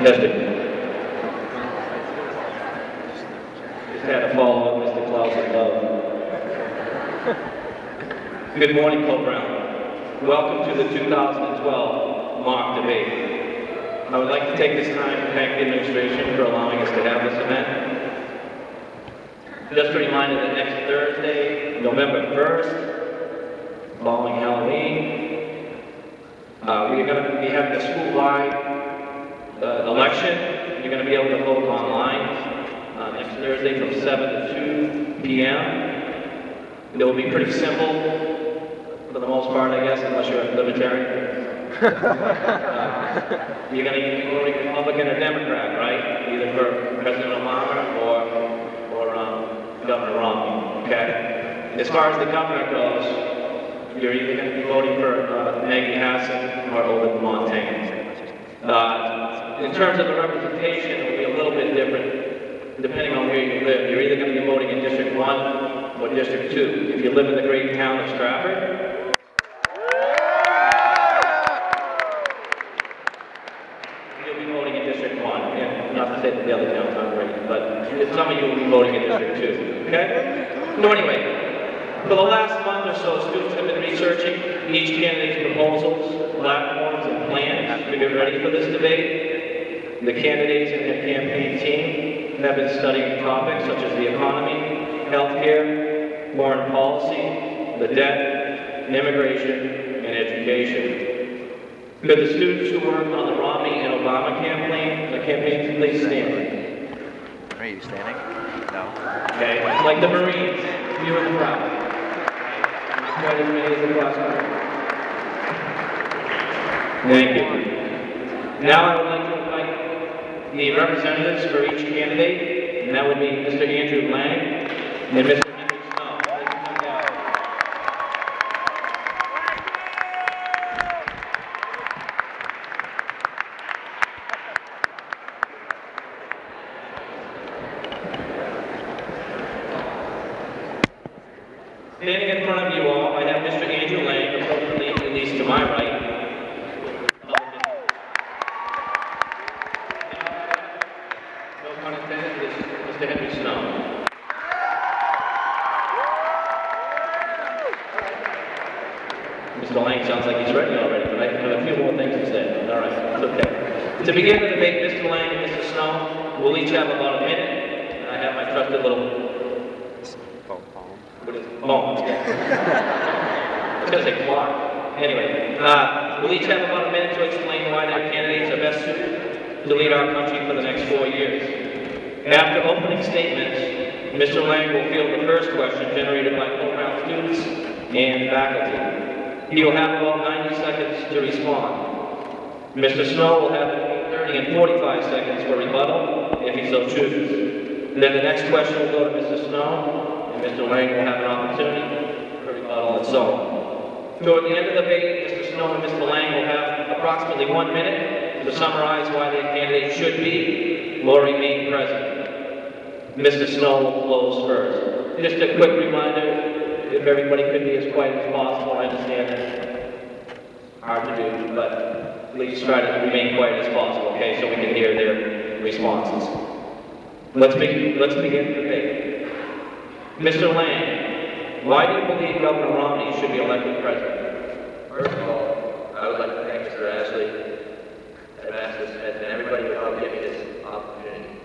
Testing. Just had to follow up Mr. Klaus in love. Good morning, Paul Brown. Welcome to the 2012 mock debate. I would like to take this time to thank the administration for allowing us to have this event. Just a reminder that next Thursday, November 1st, following Halloween, we're going to be having a school-wide election. You're going to be able to vote online next Thursday from 7 to 2 p.m. It will be pretty simple for the most part, I guess, unless you're a libertarian. You're going to be voting Republican or Democrat, right? Either for President Obama or Governor Romney, okay? As far as the governor goes, you're either going to be voting for Maggie Hassan or Obed Montaigne. In terms of the representation, it will be a little bit different depending on where you live. You're either going to be voting in District 1 or District 2. If you live in the great town of Stratford, you'll be voting in District 1. And not to say that the other towns aren't great, but some of you will be voting in District 2, okay? So anyway, for the last month or so, students have been researching each candidate's proposals, platforms, and plans to get ready for this debate. The candidates and their campaign team have been studying topics such as the economy, healthcare, foreign policy, the debt, immigration, and education. Could the students who worked on the Romney and Obama campaigns please stand? Are you standing? No. Okay, it's like the Marines, few in the crowd. Quite as many as the classroom. Thank you. Now I would like to invite the representatives for each candidate, and that would be Mr. Andrew Lang and Mr. Henry Snow. Please come down. Standing in front of you all, I have Mr. Andrew Lang, appropriately at least to my right. No pun intended, is Mr. Henry Snow. Mr. Lang sounds like he's ready already, but I have a few more things to say. All right, it's okay. To begin the debate, Mr. Lang and Mr. Snow will each have about a minute, and I have my trusted little what is it? Oh, yeah. I was going to say clock. Anyway, we'll each have about a minute to explain why their candidates are best suited to lead our country for the next 4 years. After opening statements, Mr. Lang will field the first question generated by Brown students and faculty. He will have about 90 seconds to respond. Mr. Snow will have between 30 and 45 seconds for rebuttal, if he so chooses. Then the next question will go to Mr. Snow, Mr. Lang will have an opportunity for rebuttal and so on. Toward the end of the debate, Mr. Snow and Mr. Lang will have approximately 1 minute to summarize why their candidate should be or remain president. Mr. Snow will close first. Just a quick reminder, if everybody could be as quiet as possible, I understand that it's hard to do, but please try to remain quiet as possible, okay, so we can hear their responses. Let's begin the debate. Mr. Lang, why do you believe Governor Romney should be elected president? First of all, I would like to thank Mr. Ashley and Master Smith and everybody who helped give me this opportunity.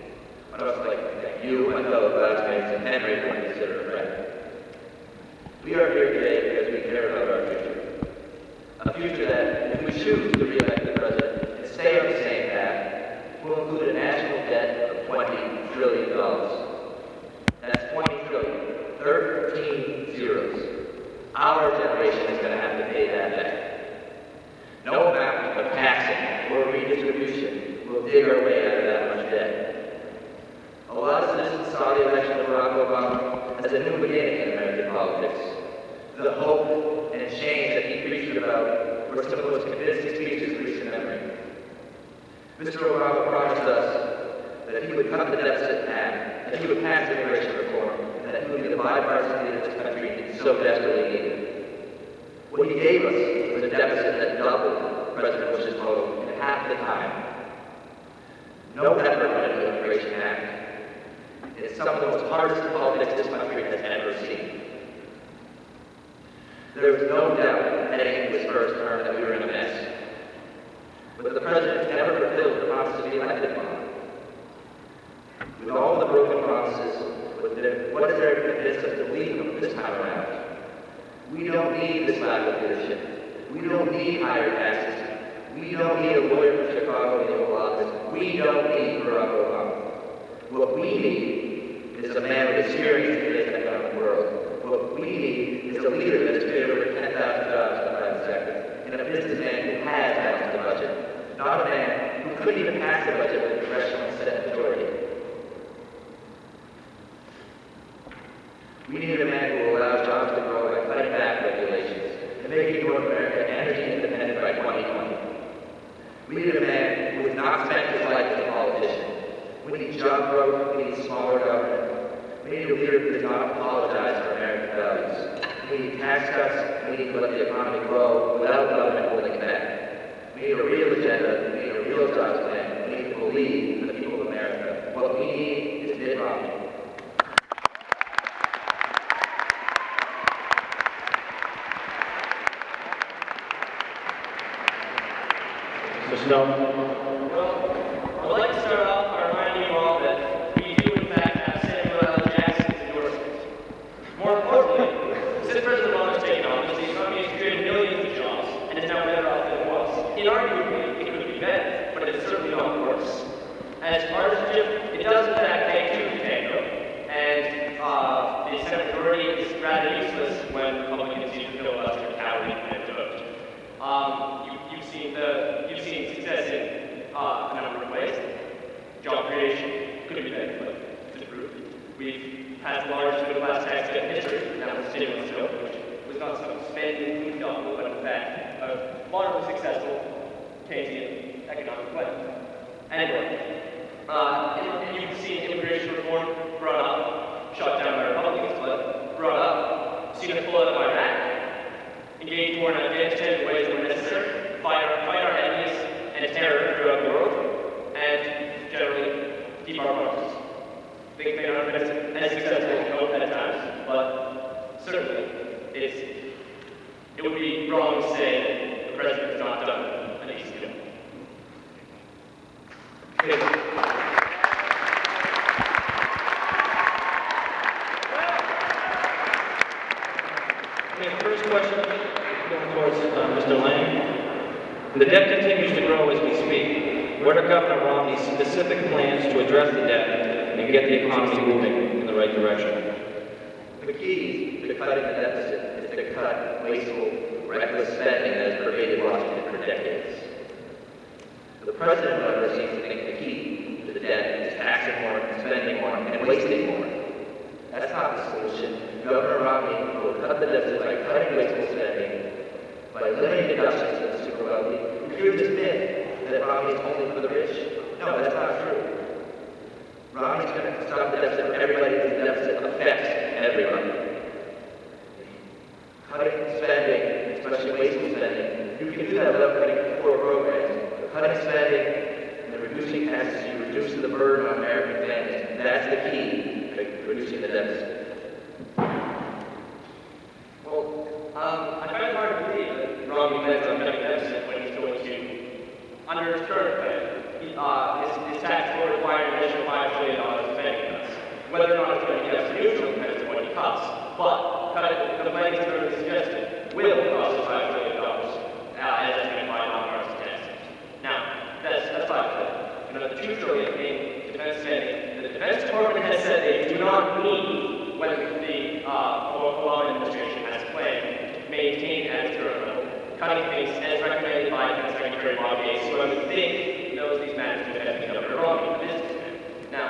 I'd also like to thank you, my fellow classmates, and Henry for consider a friend. We are here today because we care about our future. A future that, if we choose to re-elect the president and stay on the same path, will include a national debt of $20 trillion. That's 20 trillion, 13 zeros. Our generation is going to have to pay that back. No amount of taxing or redistribution will dig our way out of that much debt. A lot of citizens saw the election of Barack Obama as a new beginning in American politics. The hope and change that he preached about were some of the most convincing speeches in recent memory. Mr. Obama promised us that he would cut the deficit in half, that he would pass immigration reform, and that he would be the bipartisan leader this country so desperately needed. What he gave us was a deficit that doubled President Bush's total in half the time. no effort on an Immigration Act. It's some of the most partisan politics this country has ever seen. There was no doubt heading into his first term that we were in a mess. But the president never fulfilled the promises he elected upon. With all the broken promises, what is there to convince us to believe him this time around? We don't need this lack of leadership. We don't need higher taxes. We don't need a lawyer from Chicago in the Oval Office. We don't need Barack Obama. What we need is a man with experience in today's economic world. What we need is a leader that has created over 10,000 jobs in the private sector, and a businessman who has balanced the budget, not a man who couldn't even pass the budget with a congressional and Senate majority. We need a man who will allow jobs to grow by cutting back regulations and making North America energy independent by 2020. We need a man who has not spent his life as a politician. We need job growth. We need smaller government. We need a leader who does not apologize for American values. We need tax cuts. We need to let the economy grow without government holding it back. We need a real agenda. We need a real jobs plan. We need to believe in the people of America. What we need is Mitt Romney. Mr. Snow. Well, I'd like to start off by reminding you all that we do, in fact, have Samuel L. Jackson's endorsement. More importantly, since President Obama has taken office, the economy has created millions of jobs and is now better off than it was. Inarguably, it could be better, but it's certainly not worse. As partisanship, it does, in fact, take two to tango, and the Senate majority is rather useless when Republicans use the filibuster cowardly and to vote. You've seen success in a number of ways. Job creation could be better, but it's improved. We've had the largest middle class tax cut in history, and that was stimulus bill, which was not some spending dogma, but in fact a moderately successful Keynesian economic plan. Anyway, you've seen immigration reform brought up, shot down by Republicans, but brought up, seen it pull out of Iraq, engage more in Afghanistan in ways that were necessary, fight our enemies and terror throughout the world, and generally keep our promises. Things may not have been as successful as we hoped at times, but certainly it would be wrong to say that the president has not done an easy job. Okay, the first question going towards Mr. Lang. The debt continues to grow as we speak. What are Governor Romney's specific plans to address the debt and get the economy moving in the right direction? The key to cutting the deficit is to cut wasteful, reckless spending that has pervaded Washington for decades. The president, however, seems to think the key to the debt is taxing more, spending more, and wasting more. That's not the solution. Governor Romney will cut the deficit by cutting wasteful spending, by limiting deductions for the super wealthy. Here's this myth that Romney is only for the rich. No, that's not true. Romney's going to stop the deficit for everybody because the deficit affects everybody. Cutting spending, especially wasteful spending, you can do that without cutting core programs. Cutting spending and reducing taxes, you reduce the burden on American families. That's the key to reducing the deficit. I find it hard to believe that Romney plans on cutting deficit when he's going to, under his current plan, his tax bill required an additional $5 trillion in spending cuts. Whether or not it's going to be deficit neutral depends on what he cuts, but the plan he's currently suggested will cost us $5 trillion as estimated by nonpartisan taxes. Now, that's $5 trillion. Another $2 trillion being defense spending. The Defense Department has said they do not need when the Obama administration has planned maintain at its current level, cutting things as recommended by Defense Secretary Bob Gates, who I would think knows these matters better than Governor Romney, the businessman. Now,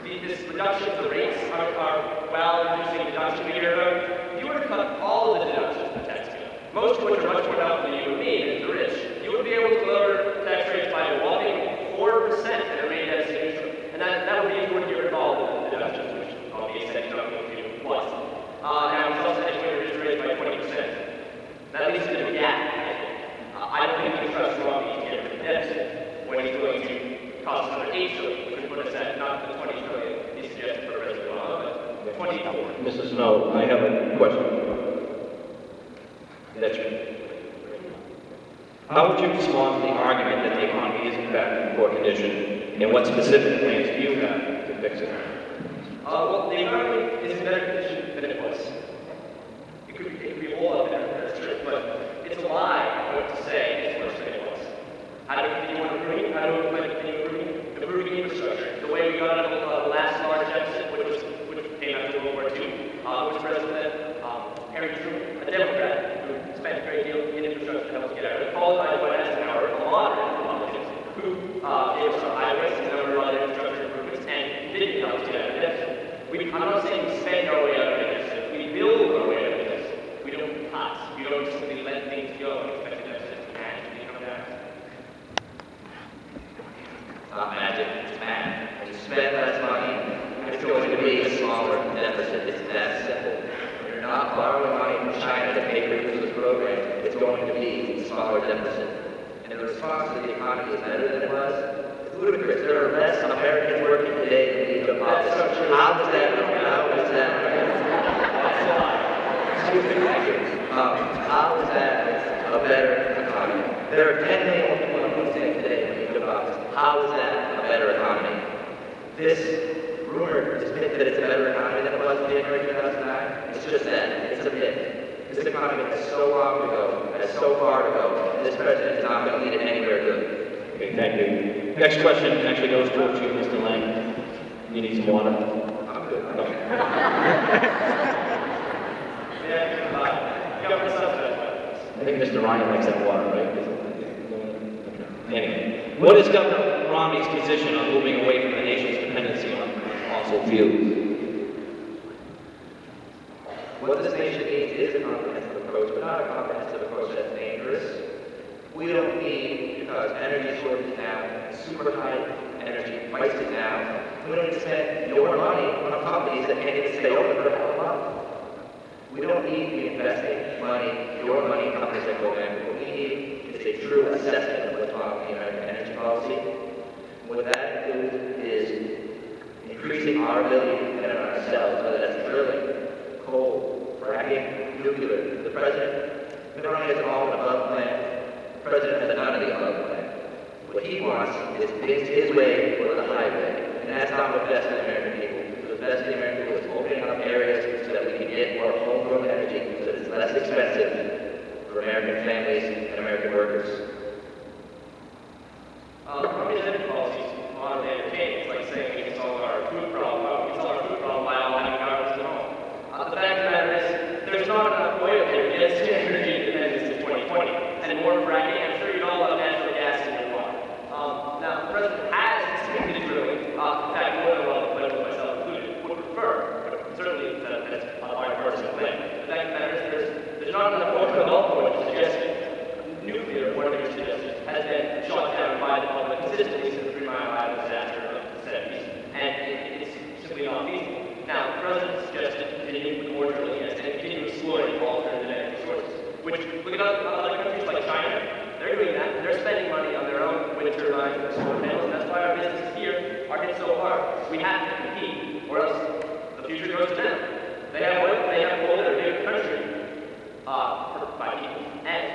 this reduction of the rates are while reducing deduction we hear about. If you were to cut all of the deductions in the tax bill, most of which are much more helpful than you and me and the rich, you would be able to lower tax rates by a whopping 4% and remain deficit neutral. And that would be if you were to get rid of all the deductions, which Bob Gates said he's not going to do once. Now, he's also said he's going to reduce rates by 20%. That leaves a bit of a gap, I think. I don't think we can trust Romney to get rid of the deficit when he's going to I have a question. That's right. How would you respond to the argument that the economy is in fact in poor condition, and what specific plans do you have to fix it? Well, the economy is in better condition than it was. It could be a whole lot better, that's true, but it's a lie to say it's worse than it was. How do we continue improving? How do we continue improving? Improving infrastructure. The way we got out of the last large deficit, which came after World War II, was President Harry Truman, a Democrat who spent a great deal in infrastructure to help us get out of it, followed by Dwight Eisenhower, a moderate Republican, who gave us our highways and a number of other infrastructure improvements and didn't help us get out of the deficit. I'm not saying we spend our way out of the deficit. We build our way out of the deficit. We don't pass. We don't simply let things go and expect the deficit to magically come down. It's not magic, it's math. When you spend less money, it's going to be a smaller deficit. It's that simple. When you're not borrowing money from China to pay for this program, it's going to be a smaller deficit. And the response to the economy is better than it was. It's ludicrous. There are less Americans working today than leave the office. How is that? How is that? How is that a better economy? There are 10 million people in Wednesday today when you leave office. How is that a better economy? This rumor, this myth that it's a better economy than it was in January 2009, it's just that. It's a myth. This economy has so long to go, has so far to go, and this president is not going to lead it anywhere good. Okay, thank you. Next question actually goes towards you, Mr. Lang. You need some water? I'm good. I think Mr. Ryan likes that water, right? Anyway, what is Governor Romney's position on moving away from the nation's dependency on fossil fuels? What this nation needs is a comprehensive approach, but not a comprehensive approach that's dangerous. We don't need, because energy shortage now, super high energy prices now, we don't need to spend your money on companies that can't even stay open for a hell of a month. We don't need to be investing money, your money, in companies that go bankrupt. What we need is a true assessment of what's wrong with the American energy policy. What that includes is increasing our ability to depend on ourselves, whether that's drilling, coal, fracking, nuclear. The president, Mitt has an all and above plan. The president has a none of the above plan. What he wants is his way or the highway. And that's not what's best for the American people. What's best for the American people is opening up areas so that we can get more homegrown energy, so that it's less expensive for American families and American workers. Romney's energy policy is modern day entertaining. It's like saying we can solve our food problem. Well, we can solve our food problem by all having ours at home. The fact of the matter is, there's not enough oil here to get us to energy independence in 2020. And more fracking, I'm sure you'd all love natural gas in your water. Now, the president has restricted drilling. In fact, more than a lot of players, myself included, would prefer, but certainly that's a bipartisan plan. The fact of the matter is, there's not enough oil in the Gulf War to suggest nuclear, whatever you're suggesting, has been shot down by the public consistently since the 3 Mile Island disaster of the 70s, and it's simply not feasible. Now, the president suggested continuing with more drilling and continue exploring alternative energy sources, which, look at other countries like China, they're doing that. They're spending money on their own wind turbines and solar panels, and that's why our businesses here are hit so hard. We have to compete, or else the future goes to them. They have oil, they have coal, they're a big country by people, and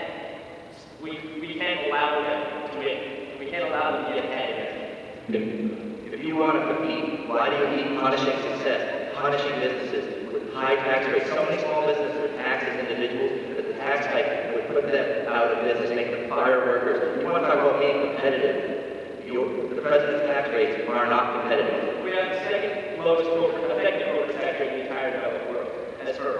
we can't allow them to win. We can't allow them to get ahead of it. If you want to compete, why do you keep punishing success, punishing businesses with high tax rates? So many small businesses are taxed as individuals, but the tax hike would put them out of business, make them fire workers. You want to talk about being competitive. The president's tax rates are not competitive. We have the second lowest effective voter tax rate in the entire developed world. As for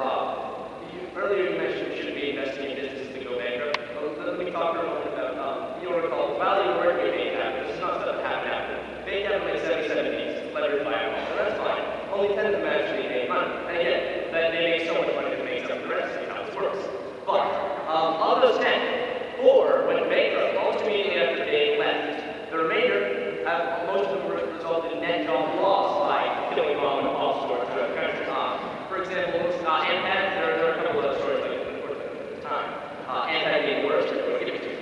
earlier you mentioned we should be investing in businesses to go bankrupt. Let me talk for a moment about, you'll recall, the value of work we made happen. This is not stuff that happened after. They definitely 77 days, letters by a home. That's fine. Only 10 of them actually made money. And again, they make so much money that it makes up the rest. That's how this works. But of those 10, 4 went bankrupt almost immediately after they left. The remainder, most of them resulted in net job loss by killing mom and pop stores throughout the country. For example, Amtrak, there are a couple of other stories like this time. Amtrak being worse, we're going to give it to you.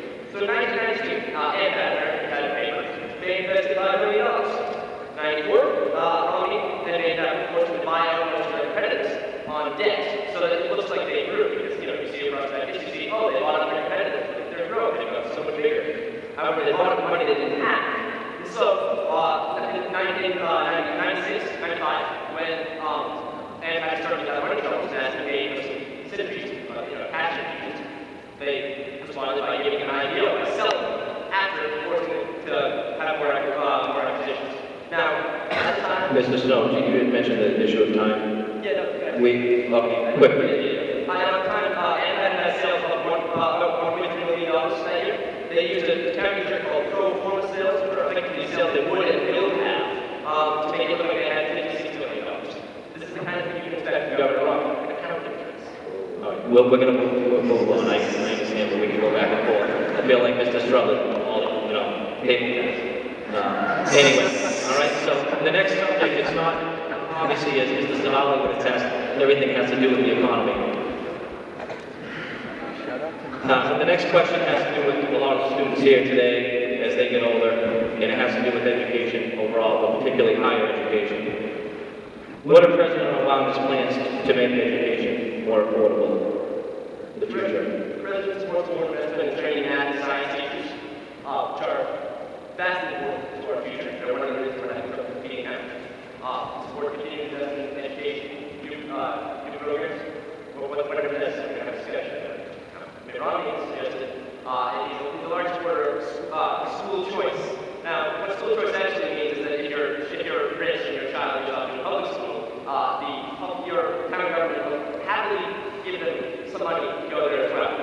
However, they bought it with money they didn't have. And so, in 1996, 95, when and I started to get money troubles as a pay for some city fees, cash fees, they responded by giving an IPO, by selling after forcing it to have more acquisitions. Now, at the time, Mr. Snow, you had mentioned the issue of time. yeah, no, okay. Okay, quickly. At the time, and had sales of $1.3 million that year. They used a calculator called pro forma sales for effectively sales they would and will have to make it look like they had $56 million. This is the kind of thing you can expect from Governor Romney, accounting tricks. All right, well, we're going to move on. I understand, but we can go back and forth. I feel like Mr. Struther, all table tennis. Anyway, all right, so the next subject, it's not, obviously, as Mr. Zavala would attest, everything has to do with the economy. The next question has to do with a lot of students here today as they get older, and it has to do with education overall, but particularly higher education. What are President Obama's plans to make education more affordable in the future? The President supports more investment in training math and science teachers, which are vastly important to our future. They're one of the reasons we're having trouble competing now. Support continuing investment in education, new programs, whatever it is, we're going to have a discussion about it. Mitt Romney suggested he's the largest supporter of school choice. Now, what school choice actually means is that if you're rich and your child goes off to a public school, your town government will happily give them some money to go there as well.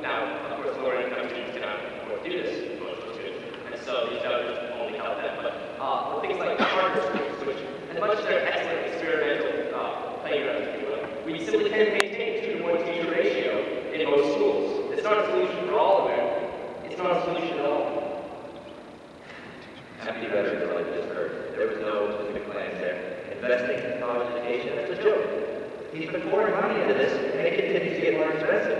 Now, of course, lower income students cannot afford to do this, most of those students, and so these vouchers only help them. But for things like charter schools, which, as much as they're excellent experimental playgrounds, if you will, we simply can't maintain a 2-to-1 teacher ratio in most schools. It's not a solution for all of America. It's not a solution at all. Empty rhetoric like just heard. There was no specific plans there. Investing in college education, that's a joke. He's been pouring money into this, and it continues to get more expensive.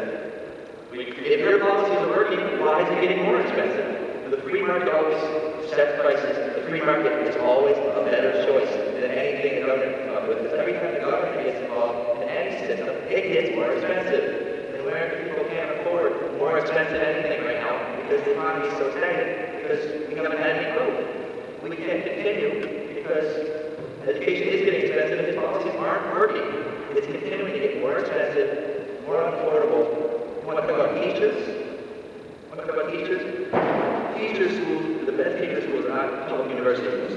If your policies are working, why is it getting more expensive? The free market always sets prices. The free market is always a better choice than anything the government can come up with. Because every time the government gets involved in any system, it gets more expensive. And American people can't afford more expensive anything right now because the economy is so stagnant, because we haven't had any growth. We can't continue because education is getting expensive and its policies aren't working. It's continuing to get more expensive, more unaffordable. You want to talk about teachers? Teacher schools, the best teacher schools are not public university schools.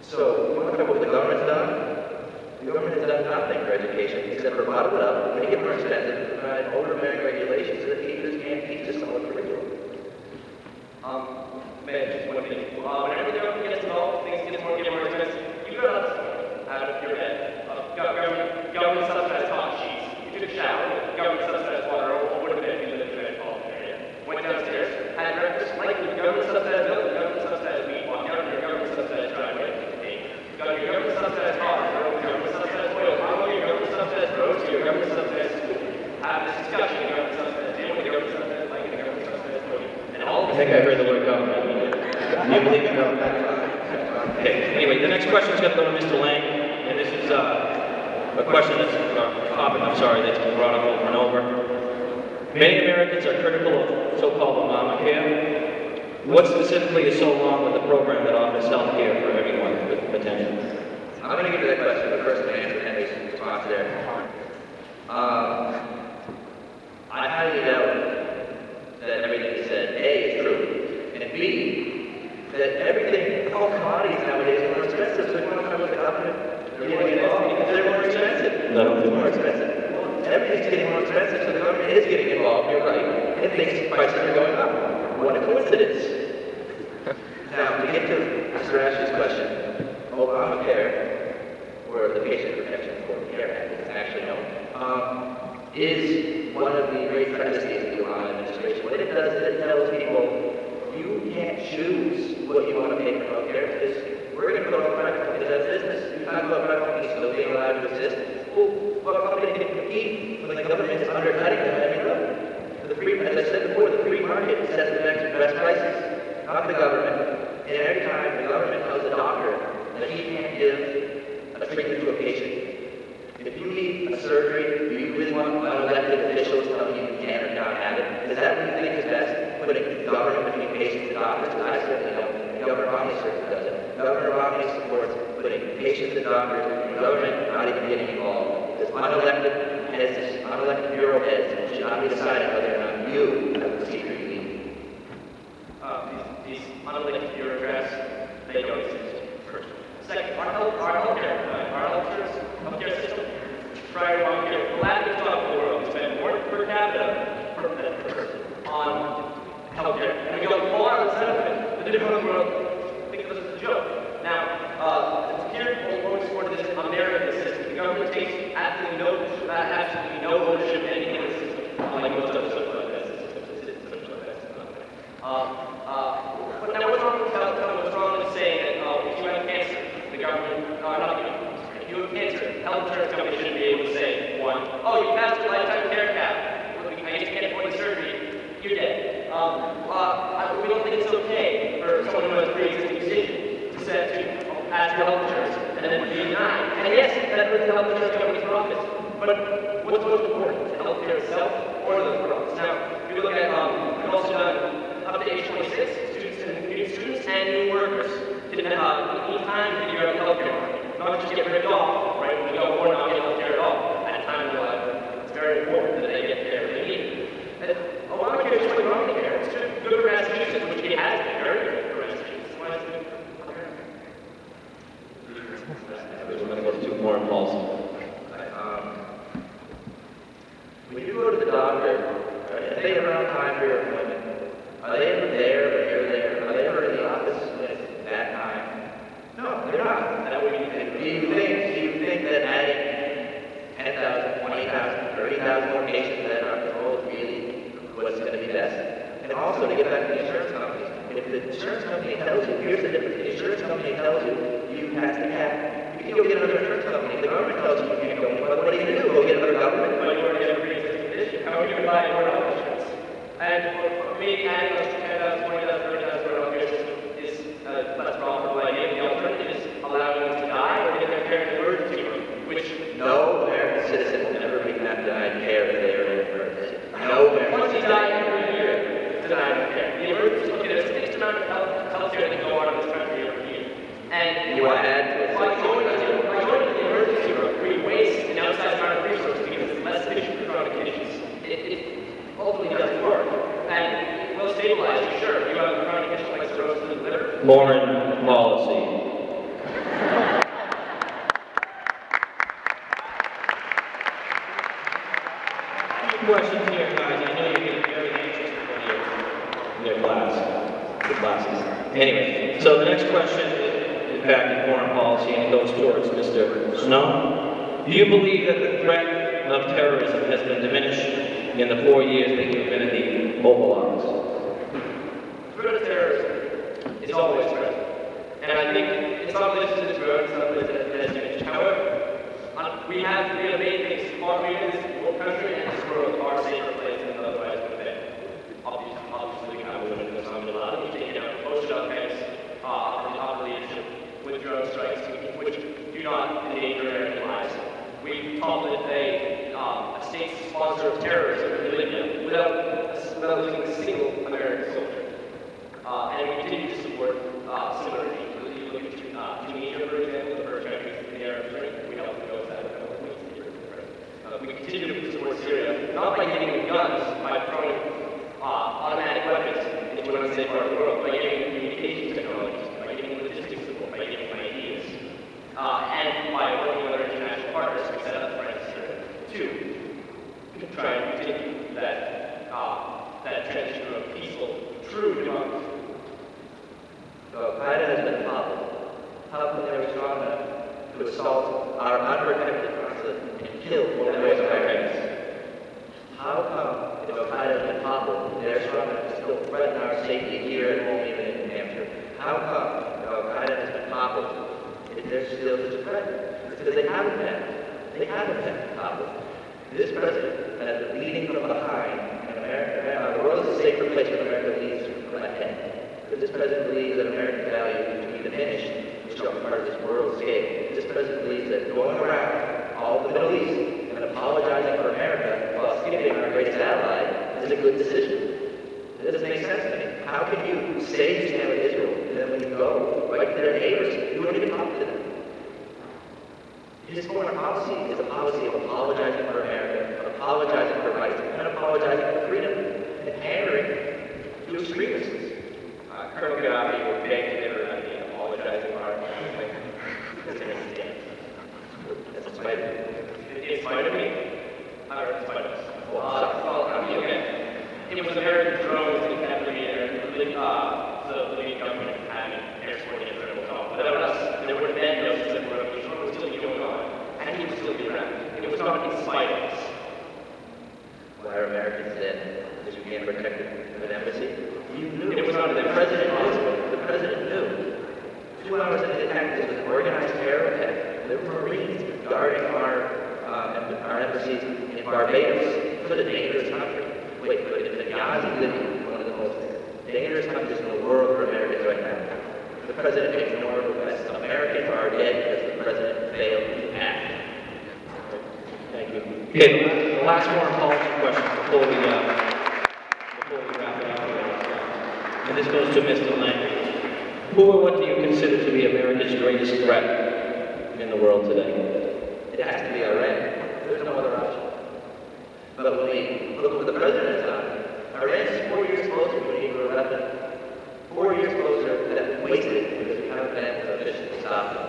So, you want to talk about what the government's done? The government has done nothing for education except for bottle it up, make it more expensive, and provide overbearing regulations so that teachers can't teach a solid curriculum. Just one thing. Whenever the government gets involved, things get more expensive. You got up out of your bed. Government subsidized hot sheets. You took a shower. Government subsidized water. Or would have been if you lived in a metropolitan area. Went downstairs, had breakfast, likely government subsidized milk, government subsidized meat, walked down to your government subsidized driveway. Got your government subsidized car, your government subsidized oil, your government subsidized roads, your government subsidized school. Have this discussion, your government subsidized dinner, your government subsidized blanket, your government subsidized voting. And all I think I heard the word government. Do you believe in government? Okay, anyway, the next question is going to go to Mr. Lang, and this is a question that's, that's been brought up over and over. Many Americans are critical of so-called Obamacare. What specifically is so wrong with the program that offers health care for everyone with potential? I'm going to get to that question, but first I'm going to answer Henry's response there. I highly doubt that everything he said, A, is true, and B, that everything, all commodities nowadays are more expensive, so if you want to talk about the government, they're more expensive. No. They're more expensive. Everything's getting more expensive, so the government is getting involved, you're right, and thinks prices are going up. What a coincidence. Now, to get to Mr. Ashley's question, Obamacare, or the Patient Protection Affordable Care Act, as it's actually known, is one of the great travesties of the Obama administration. What it does is it tells people, you can't choose what you want to pay for health care, because we're going to put all private companies out of business. You talk about private companies still being allowed to exist. Well, what company can compete when the government is undercutting them at every level? As I said before, the free market sets the best prices, not the government. And every time the government tells a doctor that he can't give a treatment to a patient, if you need a surgery, do you really want unelected officials telling you you can or cannot have it? Is that what you think is best? Putting government between patient patients and doctors, and the government not even getting involved. This unelected heads, this unelected bureau heads should not be deciding whether or not you have a procedure you need. These unelected bureaucrats, they don't exist. First. Second, our healthcare system, prior to Obamacare, the last top in the world, we spend more per capita per person on healthcare. And we go far outside of it. The different world think of this as a joke. Now, here, when we support this American system, the government takes absolutely no ownership in anything in the system, unlike most other social systems. But now what's wrong with what's wrong with saying that if you have cancer, the government, not the government, if you have cancer, health insurance company shouldn't be able to say, one, oh, you passed your lifetime care cap. I guess you can't afford the surgery, you're dead. We don't think it's okay for someone who has a pre-existing condition to ask for health insurance and then be denied. And yes, that puts the health insurance company's profits. But what's most important, the healthcare itself or those profits? Now, if you look at, we've also done up to age 26, students and new workers can need time to figure out the healthcare market, not just get ripped off, right? When we go or not get healthcare at all at a time in their life. It's very important that they get care they need. And Obamacare is just like Romney care. It's just good for Massachusetts, which it has been very good for Massachusetts. Why is it good for America? We're going to go to two more policy. When you go to the doctor, if they have around time for your appointment, are they ever there when you're there? Are they ever in the office when it's that time? No, they're not. That would be, do you think that adding 10,000, 20,000, 30,000 more patients that are told really what's going to be best? And also to get back to the insurance companies, if the insurance company tells you, here's the difference, the insurance company tells you, you have to have, you can go get another insurance company. If the government tells you you can't go, what are you going to do? Go get another government? But you already have a pre-existing condition. How are you going to buy more health insurance? And for me, adding those 10,000, 20,000, 30,000 for health care system is less profitable idea. The alternative is allowing them to die or get their care in the emergency room, which no American citizen will ever be denied care if they are in an emergency. No American once you citizen. die every year, denied of care. The emergency, okay, there's a fixed amount of health care that can go on in this country every year. And You want to add to it? by going to the emergency room, we waste an outsized amount of resources because it's less efficient for chronic conditions. It ultimately doesn't work. And it will stabilize you, sure. You have a chronic condition like cirrhosis of the liver. Foreign policy. Questions here, guys. I know you're getting very anxious for your classes. Anyway, so the next question is back to foreign policy and it goes towards Mr. Snow. Do you believe that the threat of terrorism has been diminished in the 4 years that you've been in the Oval Office? The threat of terrorism is always present. And I think in some places it's grown, in some places it has diminished. However, we have made things far bigger in this country and this world are safer places than otherwise would have been. Obviously, we have women in the Osama bin Laden, we've taken out post-shell camps from the top leadership with drone strikes, which do not endanger American lives. We toppled a state sponsor of terrorism in Libya without losing a single American soldier. And we continue to support similar regimes. You look at Tunisia, for example, the first country in the Arab Spring, we helped go that a couple of weeks ago. We continue to support Syria, not by giving them guns, by throwing automatic weapons into an unsafe part of the world, by giving them communications technologies, by giving them logistics support, by giving them ideas, and by working with our international partners to set up France to try and continue that transition to a peaceful, true democracy. Al-Qaeda has been toppled. How come they were strong enough to assault our unprotected consulate and kill more than Americans? How come, if Al-Qaeda has been toppled, they're strong enough to still threaten our safety here at home, even in New Hampshire? How come, if Al-Qaeda has been toppled, if they're still such a threat? It's because they haven't been. They haven't been toppled. This president has been leading from behind, and America, the world is a safer place when America leads from ahead. Because this president believes that American values to be diminished, which are part of this world scale. This president believes that going around all of the Middle East and apologizing for America while skipping our greatest ally is a good decision. It doesn't make sense to me. How can you say you stand with Israel, and then when you go right to their neighbors, you don't even talk to them? His foreign policy is a policy of apologizing for America, of apologizing for rights, and apologizing for freedom, and pandering to extremists. Colonel Gaddafi would beg to differ on the apologizing part. Doesn't understand. That's in spite of him. In spite of me? Or in spite of us? Well, I mean, okay. It was American drones that kept the Libyan government having air support against rebel call. Without us, there would have been no civil revolution. It would still be going on. And he would still be around. It was not in spite of us. Why are Americans then? Because you can't protect an embassy? You knew. It was not The president knew. The president knew. 2 hours into the attack, this was an organized terror attack. There were Marines guarding our embassies in Barbados for the dangerous country. Wait, but in Benghazi, Libya, one of the most dangerous countries in the world for Americans right now. The president ignored requests. Americans are dead because the president failed to act. Thank you. Okay, the last more policy question before we wrap it up here. And this goes to Mr. Lang. Who or what do you consider to be America's greatest threat in the world today? It has to be Iran. There's no other option. But when we look at what the president has done, Iran is 4 years closer to a nuclear weapon. 4 years closer that we wasted because we haven't been efficient to stop it.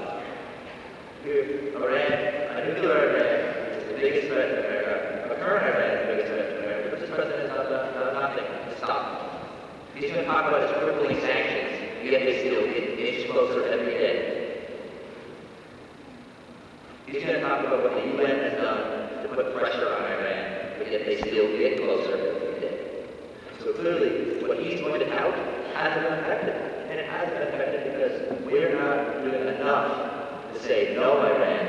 Iran, a nuclear Iran, is the biggest threat to America. A current Iran is the biggest threat to America. But this president has not done nothing to stop it. He's going to talk about his crippling sanctions, yet they still get an inch closer every day. He's going to talk about what the UN has done to put pressure on Iran, but yet they still get closer every day. So clearly, what he's going to tout hasn't been effective. And it hasn't been effective because we're not doing enough to say, no, Iran,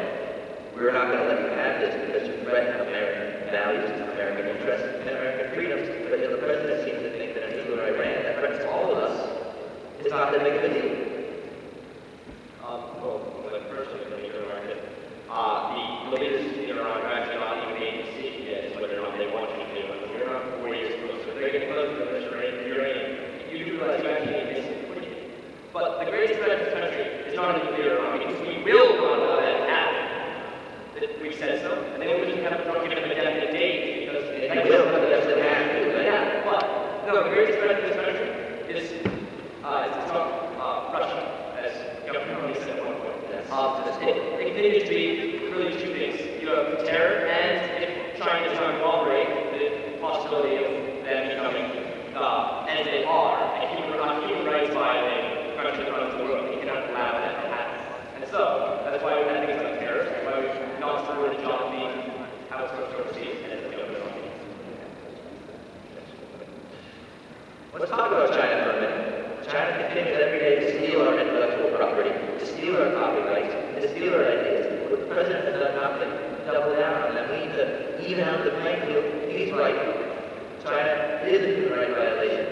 we're not going to let you have this because you threaten American values, American interests, and American freedoms. But yet the president seems to think that a nuclear Iran that threatens all of us is not that big of a deal. Personally, let me remark that the leaders in Iran are actually not even made a decision yet as whether or not they want to do it. We're not 4 years closer. They're getting closer to this uranium. You do realize you actually need this. But the greatest threat to this country is not a nuclear Iran, because we will not let that happen. We've said so, and they will just have to give them a definite date because They will, but that's the have to. yeah, but no, the greatest threat to this country is it's not Russia, as Governor Romney said at one point. It continues to be really two things. You have terror, and if China does not cooperate, the possibility of them becoming, as they are, a human rights violating country that runs the world. You cannot allow that to happen. And so, that's why we have things like terror, that's why we've not supported John being outsourced overseas, as the Governor Romney. Let's talk about China for a minute. China continues every day to steal our intellectual property, to steal our copyrights, and to steal our ideas. But the president has done nothing to double down on them. We need to even out the playing field. He's right. China is a human rights violation,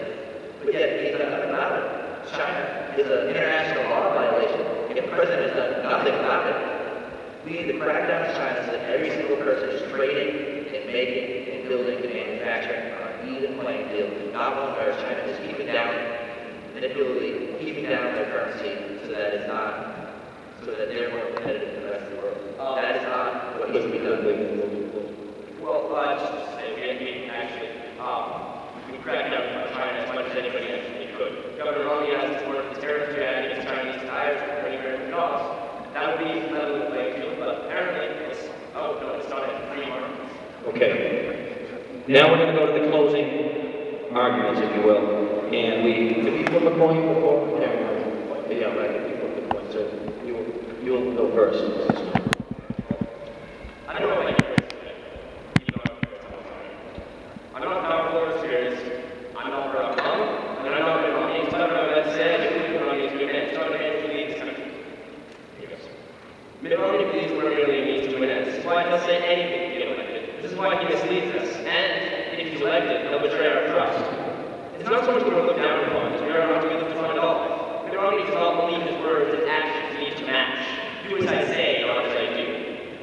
but yet he's done nothing about it. China is an international law violation, yet the president has done nothing about it. We need to crack down on China so that every single person is trading and making and building and manufacturing on an even playing field, not one where China is keeping down, manipulatively keeping down their currency so that they're more competitive than the rest of the world. That is not what needs to be done. Well, just to say, we actually, we cracked down on China as much as anybody actually could. Governor Romney has to work the tariff strategy against Chinese tires for pretty American jobs. That would be another playing field, but apparently it's not a free market. Okay. Now we're going to go to the closing arguments, if you will. And did we flip a coin before? Yeah, right. We flipped the coin, so you'll go first. I don't know what I'm not powerful or serious. I'm not proud of mom, and I'm not Mitt Romney. It's not about that said. Mitt Romney is a good man. It's not a man who leads this country. Here goes. Mitt Romney believes what really needs to win. This is why he'll say anything to get elected. This is why he misleads us. And if he's elected, he'll betray our trust. It's not so much that we're looked down upon, as we are not to be looked upon at all. Mitt Romney does not believe his words and actions need to match. Do as I say, not as I do.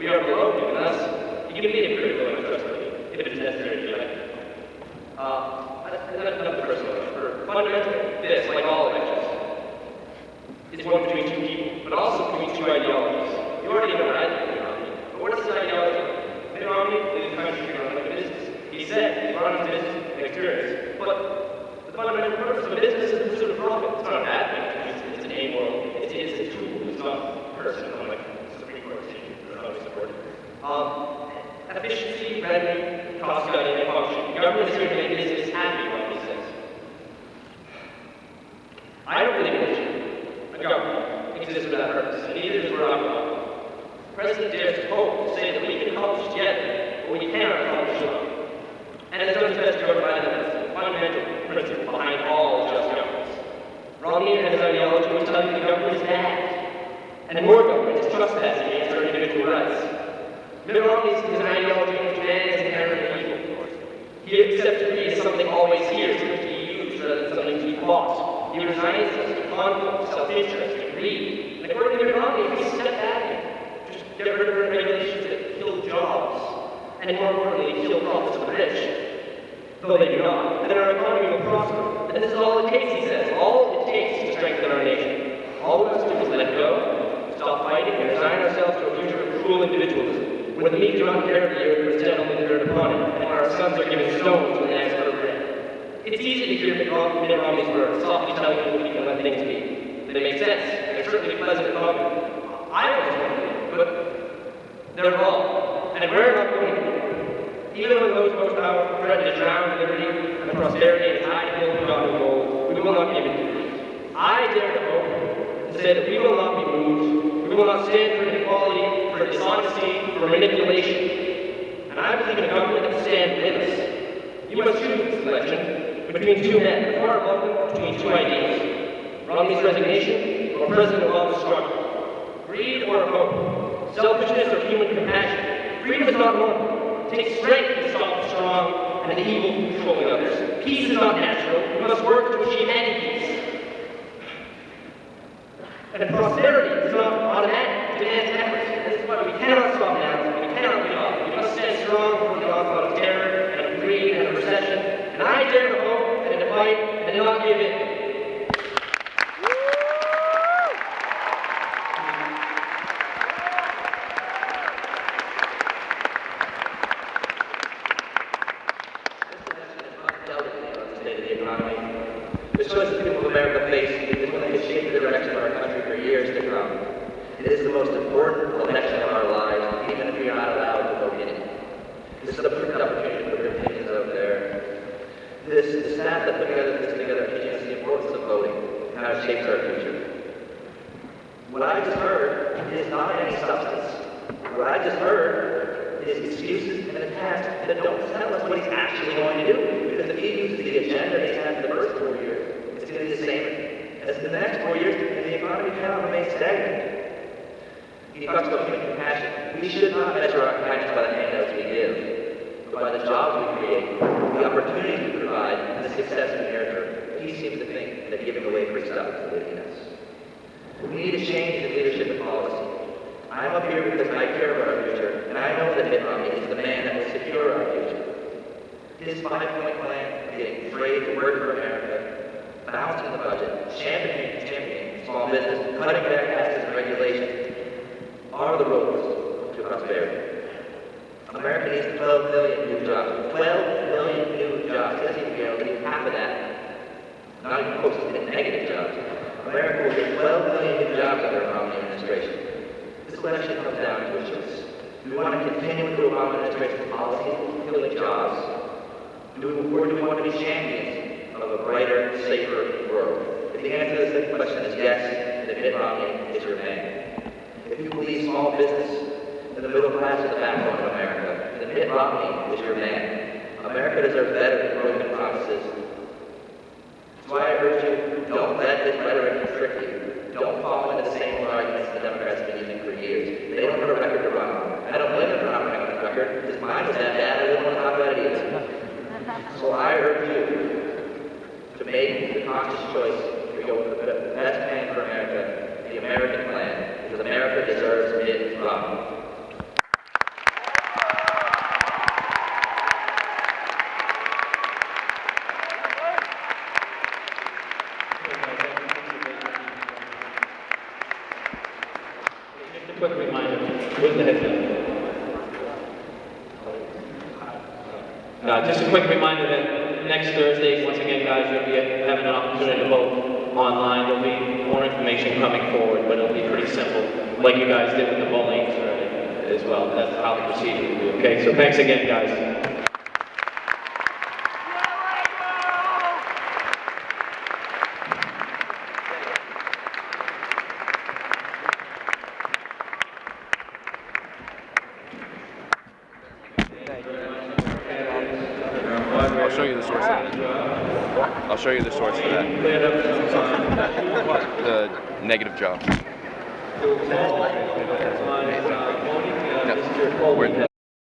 We are below him, and thus, he can be hypocritical and untrustworthy, if it is necessary to be elected. Another personal one. Fundamentally, this, like all elections, is one between two people, but also between two ideologies. You already know what I think, Mitt Romney. exist without purpose, and neither does where I'm going. The president dares to hope to say that we can accomplish together what we cannot accomplish alone. And has done his best to provide the fundamental principle behind all just governments. Romney and his ideology was telling you the government is bad, and more government is trespassing against our individual rights. Mitt Romney's is an ideology in which man is inherently evil. He accepts greed as something always here, something to be used rather than something to be bought. He resigns us to conflict, self-interest, and greed. And according to Mitt Romney, if we step back and just get rid of regulations that kill jobs, and more importantly, kill profits of the rich, though they do not, then our economy will prosper. And this is all it takes, he says, all it takes to strengthen our nation. All we must do is let go, stop fighting, and resign ourselves to a future of cruel individualism, where the meek do not care the earth is gentlemen that are upon it, and where our sons are given stones when they ask for bread. It's easy to hear Mitt Romney's words, softly telling you we can let things be. They make sense. They're certainly pleasant to talk to. I always want to be, but they're wrong. And we're not going to be. Even when those most powerful threaten to drown liberty and prosperity in high-hill forgotten gold, we will not give in. I dare to hope to say that we will not be moved. We will not stand for inequality, for dishonesty, for manipulation. And I believe in a government that will stand with us. You must choose this election between two men, a far above them, between two ideas. Romney's resignation or President Obama's struggle. Greed or hope. Selfishness or human compassion. Freedom is not normal. It takes strength to stop the strong and the evil from controlling others. Peace is not natural. We must work to achieve any peace. And prosperity is not automatic. It demands effort. This is why we cannot stop now. We cannot give up. We must stand strong before the onslaught of terror and of greed and of recession. And I dare to hope and to fight and not give in. The choice the people of America face is one that has shaped the direction of our country for years to come. It is the most important election of our lives, even if we are not allowed to vote in it. This is the perfect opportunity to put your opinions out there. The staff that put this together teaching us the importance of voting and how it shapes our future. What I just heard is not any substance. What I just heard is excuses and attacks that don't tell us what he's actually going to do. Because if he uses the agenda he's had for the first 4 years, it's going to be the same as the next 4 years, and the economy cannot remain stagnant. He talks about human compassion. We should not measure our kindness by the handouts we give, but by the jobs we create, the opportunities we provide, and the success we nurture. He seems to think that giving away free stuff is laziness. We need a change in leadership and policy. I'm up here because I care about our future, and I know that Mitt Romney is the man that will secure our future. His 5-point plan of getting trade to work for America, balancing the budget, championing small business, cutting back taxes and regulations, are the roads to prosperity. America needs 12 million new jobs. 12 million new jobs. He doesn't even get only half of that. Not even close to negative jobs. America will get 12 million new jobs under the Romney administration. This election comes down to a choice. Do we want to continue with the Obama administration's policies of killing jobs? Or do we want to be champions of a brighter, safer world? If the answer to this question is yes, then Mitt Romney is your man. If you believe small business and the middle class is the backbone of America, then Mitt Romney is your man. America deserves better than broken promises. That's why I urge you, don't let this rhetoric trick you. Don't fall into the same old arguments the Democrats have been using for years. They don't have a record to run on. I don't blame them for not running on the record, because mine was that bad, I didn't want to talk about it either. So I urge you to make the conscious choice to go with the best plan for America, the American plan, because America deserves Mitt Romney. Just a quick reminder, where's the headset? Just a quick reminder that next Thursday, once again, guys, you'll be having an opportunity to vote online. There'll be more information coming forward, but it'll be pretty simple, like you guys did with the bullying thread as well. That's how the procedure will be, okay? So thanks again, guys. I'll show you the source for that. Cleared up some, The negative job. voting, We're,